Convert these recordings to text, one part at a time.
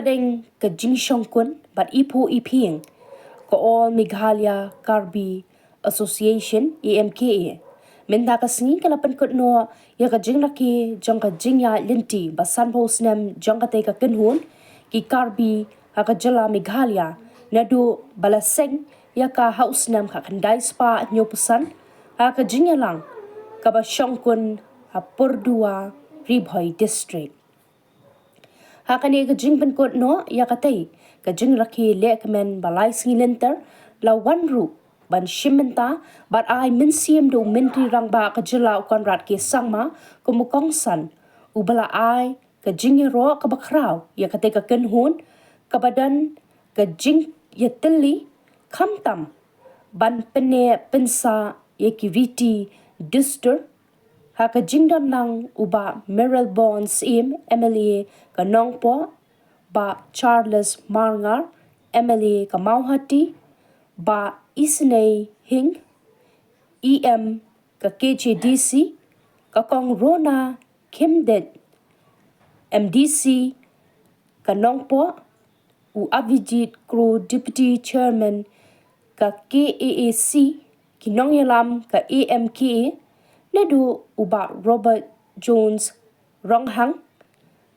Nakadeng ke Jing Shongkun but Ipo Iping ke All Meghalaya Karbi Association AMKA. Minta ka singi kalapan kot no ya ka Jingrakhe jong ka Jingya linti basan po Snem jong ka te ka kenhun ki Karbi ha ka jala Meghalaya nadu balaseng ya ka haus Snem ka kandai spa nyopusan ha ka Jingya lang ka ba Shongkun ha Purdua Ribhoi district. Hakani ka jingpan kot no ya katay ka Jingrakhe lekmen balai singilenter la wanru ban shimenta bat ai minsiam do mentri rang ba ka jela konrat ke sangma kumukongsan ubala ai ka jingero ka bakraw ya katay ka kenhun ka badan ka jing ya teli kamtam ban pene pensa ya kiriti distur ha ka jingdon lang uba Merrill Bonds MLA Nongpoh ba Charles Marngar MLA Mauhati ba Isnei Hing EM ka KJDC ka Kong Rona Kimdet MDC ka Nongpoh u Avijit Kro Deputy Chairman ka KAAC kinongyalam ka AMKA nadu uba Robert Jones Ronghang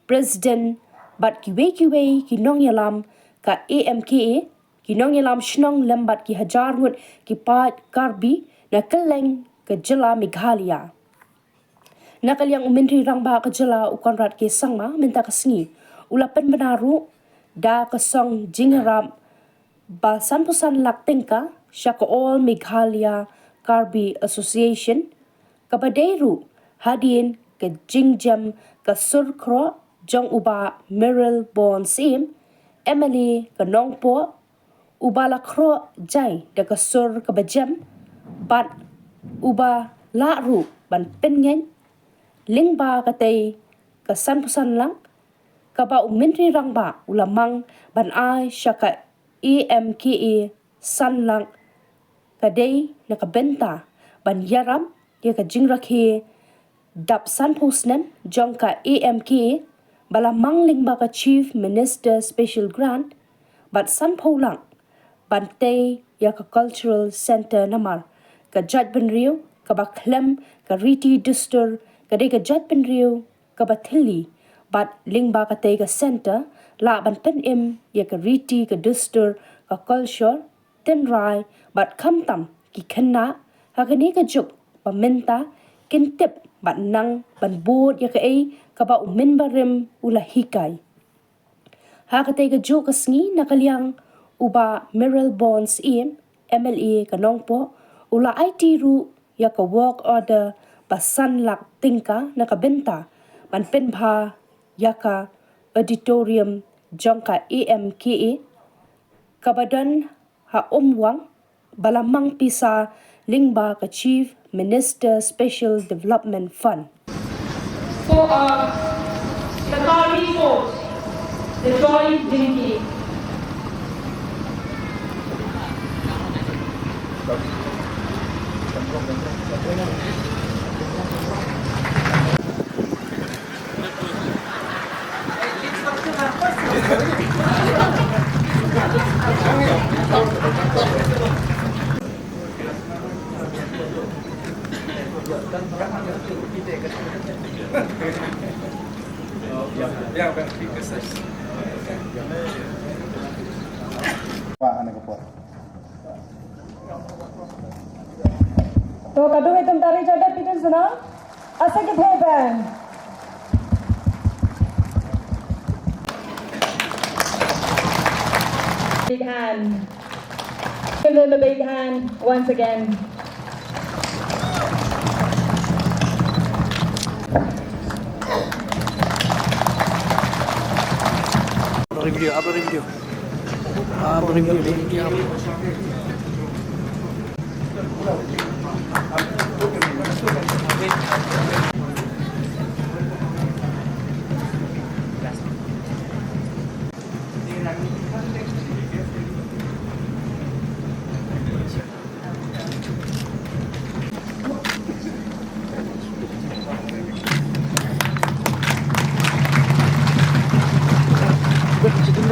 President bat kiwe kinongyalam ka AMKA kinongyalam shnong lembat ki hajar ngut ki pat Karbi na keleng ke jela Meghalaya. Nakalyang umintri rang ba ke jela ukonrat ke sangma minta kesengi ulapan benaru da kesong jingharap ba sanpusan lakh tingka syaka All Meghalaya Karbi Association kabaderu hadin ke jingjam ke surkro jong uba Merrill Bonds MLA ke Nongpoh uba lakro jai de ke sur ke bejam bat uba laru ban pengen lingba katay ke sanpusan lang kaba umintri rang ba ulamang ban ai syaka AMKA san lang kadai nakabenta ban yaram ya ka Jingrakhe dap sanpo Snem jong ka AMKA bala mangling ba ka Chief Minister Special Grant bat sanpo lang bantay ya ka Cultural Center namar ka Jat Benriu ka ba Klem ka Riti Distur ka de ka Jat Benriu ka ba Thili bat lingba ka tay ka center la ban pen ya ka Riti ka Distur ka Culture Tenrai bat kamtam ki kena hakani ka juk paminta kintip bat nang ban bod ya ka ay kaba umin barim ula hikay. Hakatay ka juk kasngi nakalyang uba Merrill Bonds MLA ka Nongpoh ula IT ru ya ka work order basan lakh tingka nakabenta ban penbha ya ka auditorium jong ka AMKA kabadan ha umwang balamang pisa lingba ka Chief Minister Special Development Fund. So, the Karbi Force, the Joint Dinky. तो कदू में तुम तारी जगह पीटन सुना ऐसे के थे ban big hand. Give them a big hand once again. Review. Good.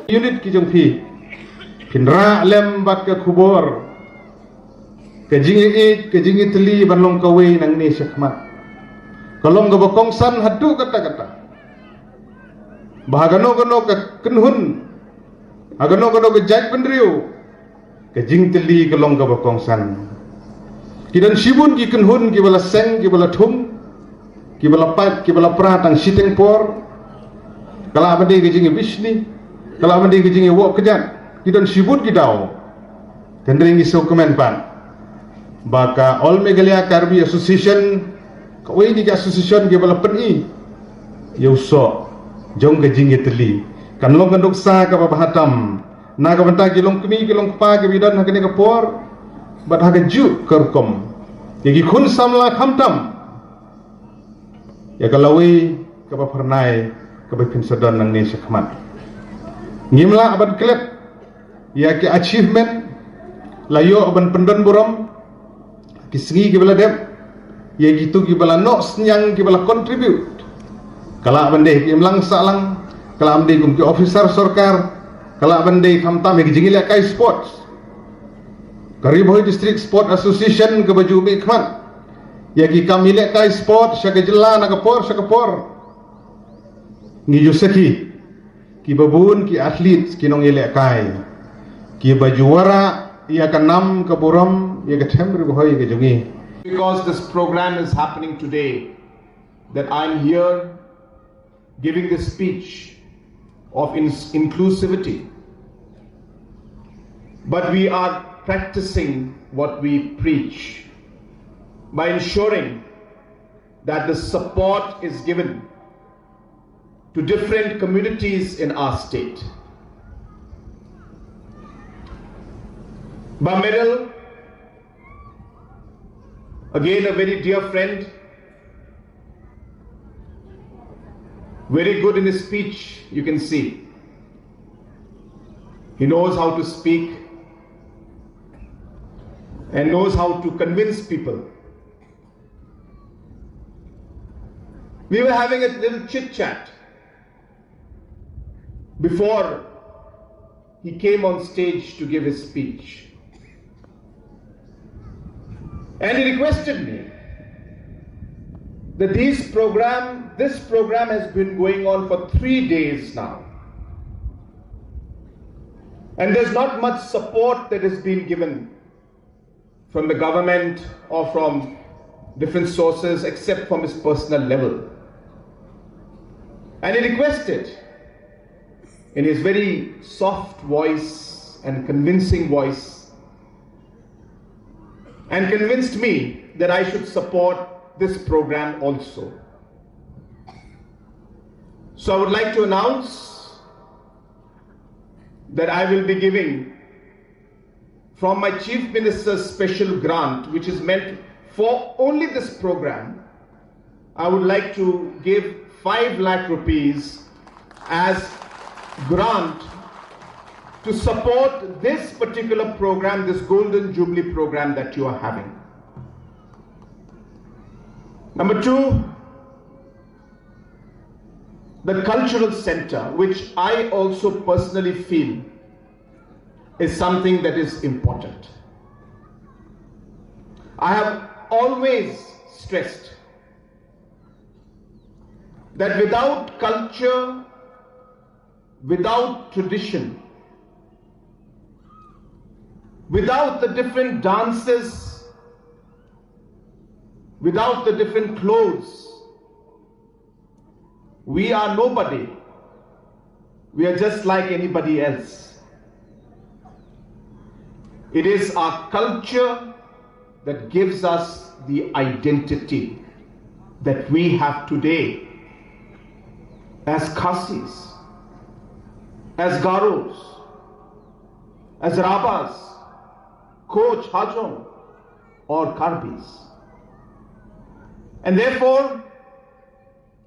unit ki jong phi pinra lem bat ke khubor ke jingi teli banlong kawe nang ni syakmat kalong ga bokong san hadu kata bahagano gano ke kenhun agano ke jaj pendriu ke jing teli kalong ga bokong san kidan shibun ki kenhun ki bala seng ki bala thum ki bala pat ki bala pratang siteng por kala abade ke jingi bishni kala abade ke jingi wok kejat kidan shibun ki dau tendring iso komen pan baka All Meghalaya Karbi Association kawai ni association ke bala peni yuso jong ke jingi teli kan long kan doksa ka bahatam na ka banta ki long kemi ki long pa ke bidan hakene ka por bat ha ju kerkom yagi khun samla khamtam ya kalawi ka ba pernai ka ba pinsadon nang ni sakmat ngimla aban klet ya ki achievement layo aban pendon buram ki sengi ki bala dem ya gitu ki bala no senyang ki bala contribute kala aban de ki imlang salang kala aban de ki officer sarkar kala aban de khamtam ki jingila kai sports Karibhoy District Sport Association ke baju umi khman yagi kamile kai sport syaka jela nakapor ngi jusaki ki babun ki atlet ki nong ile kai ki baju wara ya kanam ke buram ya ke themri bhoy ke jungi because this program is happening today that I'm here giving this speech of inclusivity, but we are practicing what we preach by ensuring that the support is given to different communities in our state. Bamiral, again a very dear friend, very good in his speech, you can see. He knows how to speak and knows how to convince people. We were having a little chit chat before he came on stage to give his speech. And he requested me that this program has been going on for 3 days now. And there's not much support that has been given from the government or from different sources except from his personal level. And he requested in his very soft voice and convincing voice and convinced me that I should support this program also. So I would like to announce that I will be giving from my Chief Minister's special grant, which is meant for only this program. I would like to give 5 lakh rupees as grant to support this particular program, this Golden Jubilee program that you are having. Number 2, the cultural center, which I also personally feel is something that is important. I have always stressed that without culture, without tradition, without the different dances, without the different clothes, we are nobody. We are just like anybody else. It is our culture that gives us the identity that we have today as Khasis, as Garos, as Rabas, Koch, Hajong, or Karbis. And therefore,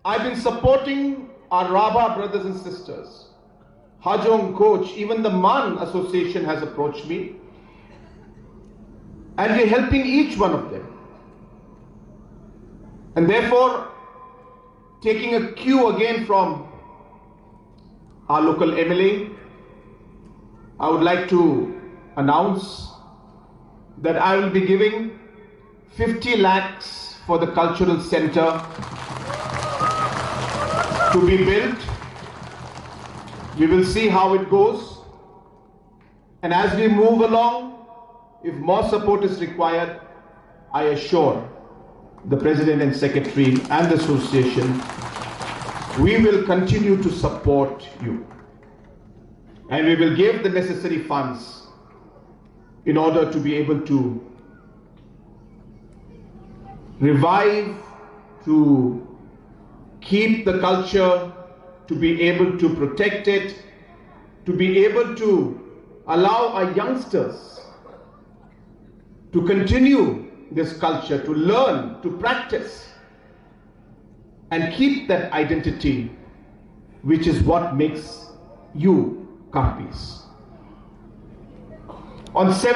I've been supporting our Rabha brothers and sisters, Hajong, Koch, even the Man Association has approached me, and we're helping each one of them. And therefore, taking a cue again from our local MLA, I would like to announce that I will be giving 50 lakhs for the cultural center to be built. We will see how it goes. And as we move along, if more support is required, I assure the President and Secretary and the Association, we will continue to support you. And we will give the necessary funds in order to be able to revive, to keep the culture, to be able to protect it, to be able to allow our youngsters to continue this culture, to learn, to practice, and keep that identity, which is what makes you Karpis. On 7